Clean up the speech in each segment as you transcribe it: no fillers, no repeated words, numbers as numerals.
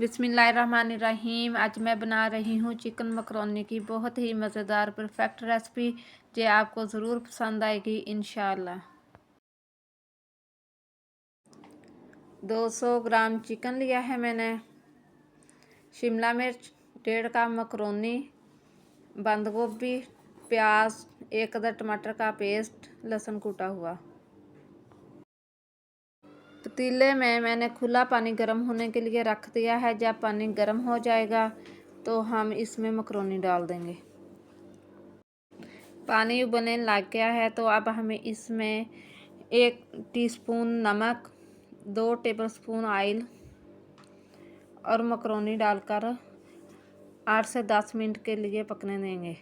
बिस्मिल्लाहिर्रहमानिर्रहीम। आज मैं बना रही हूँ चिकन मकरोनी की बहुत ही मज़ेदार परफेक्ट रेसिपी, जो आपको ज़रूर पसंद आएगी इंशाअल्लाह। 200 ग्राम चिकन लिया है मैंने, शिमला मिर्च 1.5 कप, मकरोनी, बंद गोभी, प्याज, 1 अदद टमाटर का पेस्ट, लहसुन कूटा हुआ। पतीले में मैंने खुला पानी गर्म होने के लिए रख दिया है। जब पानी गर्म हो जाएगा तो हम इसमें मकरोनी डाल देंगे। पानी उबलने लग गया है तो अब हमें इसमें 1 टीस्पून नमक, 2 टेबलस्पून ऑयल और मकरोनी डालकर 8 से 10 मिनट के लिए पकने देंगे।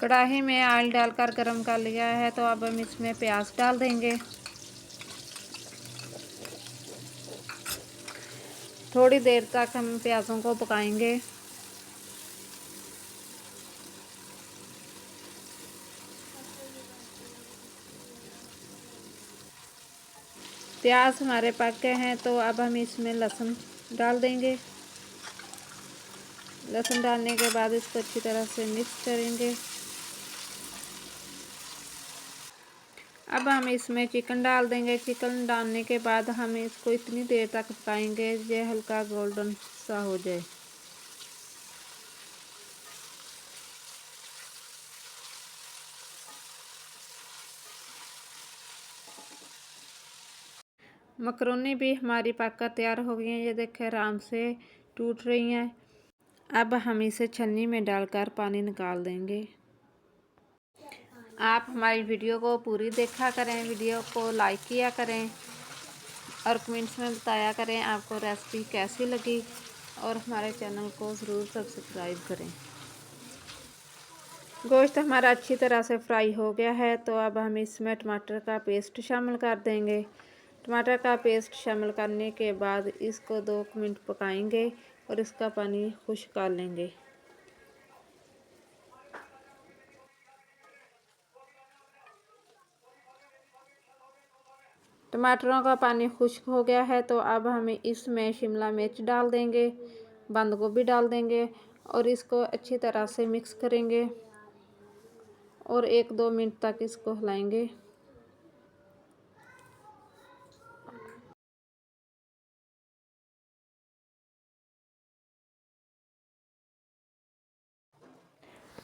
कढ़ाई में ऑयल डालकर गरम कर लिया है तो अब हम इसमें प्याज डाल देंगे। थोड़ी देर तक हम प्याज़ों को पकाएंगे। प्याज हमारे पक गए हैं तो अब हम इसमें लहसुन डाल देंगे। लहसुन डालने के बाद इसको अच्छी तरह से मिक्स करेंगे। अब हम इसमें चिकन डाल देंगे। चिकन डालने के बाद हम इसको इतनी देर तक पकाएंगे ये हल्का गोल्डन सा हो जाए। मकरोनी भी हमारी पककर तैयार हो गई है। ये देखें आराम से टूट रही हैं। अब हम इसे छन्नी में डालकर पानी निकाल देंगे। आप हमारी वीडियो को पूरी देखा करें, वीडियो को लाइक किया करें और कमेंट्स में बताया करें आपको रेसिपी कैसी लगी, और हमारे चैनल को ज़रूर सब्सक्राइब करें। गोश्त हमारा अच्छी तरह से फ्राई हो गया है तो अब हम इसमें टमाटर का पेस्ट शामिल कर देंगे। टमाटर का पेस्ट शामिल करने के बाद इसको 2 मिनट पकाएंगे और इसका पानी खुश्क कर लेंगे। टमाटरों का पानी खुश्क हो गया है तो अब हम इसमें शिमला मिर्च डाल देंगे, बंद गोभी डाल देंगे और इसको अच्छी तरह से मिक्स करेंगे और 1-2 मिनट तक इसको हिलाएंगे।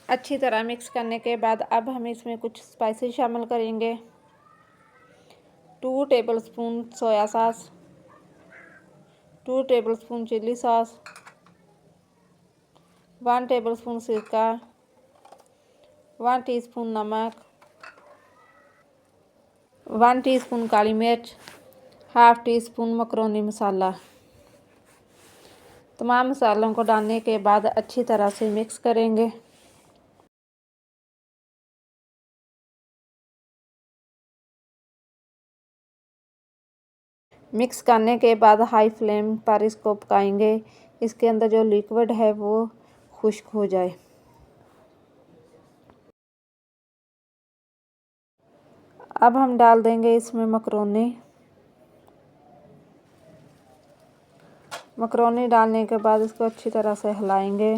अच्छी तरह मिक्स करने के बाद अब हम इसमें कुछ स्पाइसेस शामिल करेंगे। 2 tablespoon soya sauce, 2 tablespoon chilli sauce, 1 tablespoon सिरका, 1 टीस्पून नमक, 1 टीस्पून काली मिर्च, half teaspoon macaroni masala. तमाम मसालों को डालने के बाद अच्छी तरह से मिक्स करेंगे। मिक्स करने के बाद हाई फ्लेम पर इसको पकाएंगे। इसके अंदर जो लिक्विड है वो खुश्क हो जाए। अब हम डाल देंगे इसमें मकरोनी। मकरोनी डालने के बाद इसको अच्छी तरह से हिलाएंगे।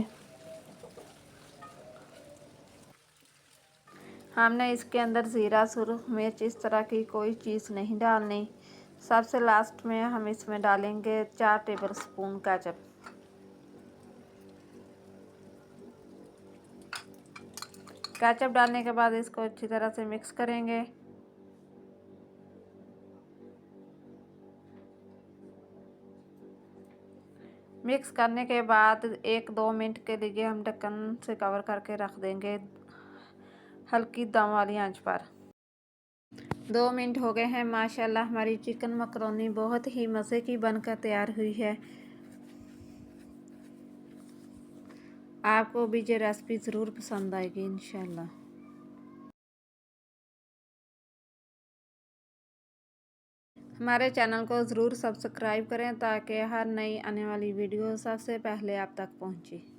हमने इसके अंदर ज़ीरा, सुरख मिर्च इस तरह की कोई चीज़ नहीं डालनी। सबसे लास्ट में हम इसमें डालेंगे 4 टेबलस्पून केचप। केचप डालने के बाद इसको अच्छी तरह से मिक्स करेंगे। मिक्स करने के बाद 1-2 मिनट के लिए हम ढक्कन से कवर करके रख देंगे हल्की दम वाली आंच पर। 2 मिनट हो गए हैं। माशाल्लाह हमारी चिकन मकरोनी बहुत ही मज़े की बनकर तैयार हुई है। आपको भी ये रेसिपी ज़रूर पसंद आएगी इंशाल्लाह। हमारे चैनल को ज़रूर सब्सक्राइब करें ताकि हर नई आने वाली वीडियो सबसे पहले आप तक पहुंचे।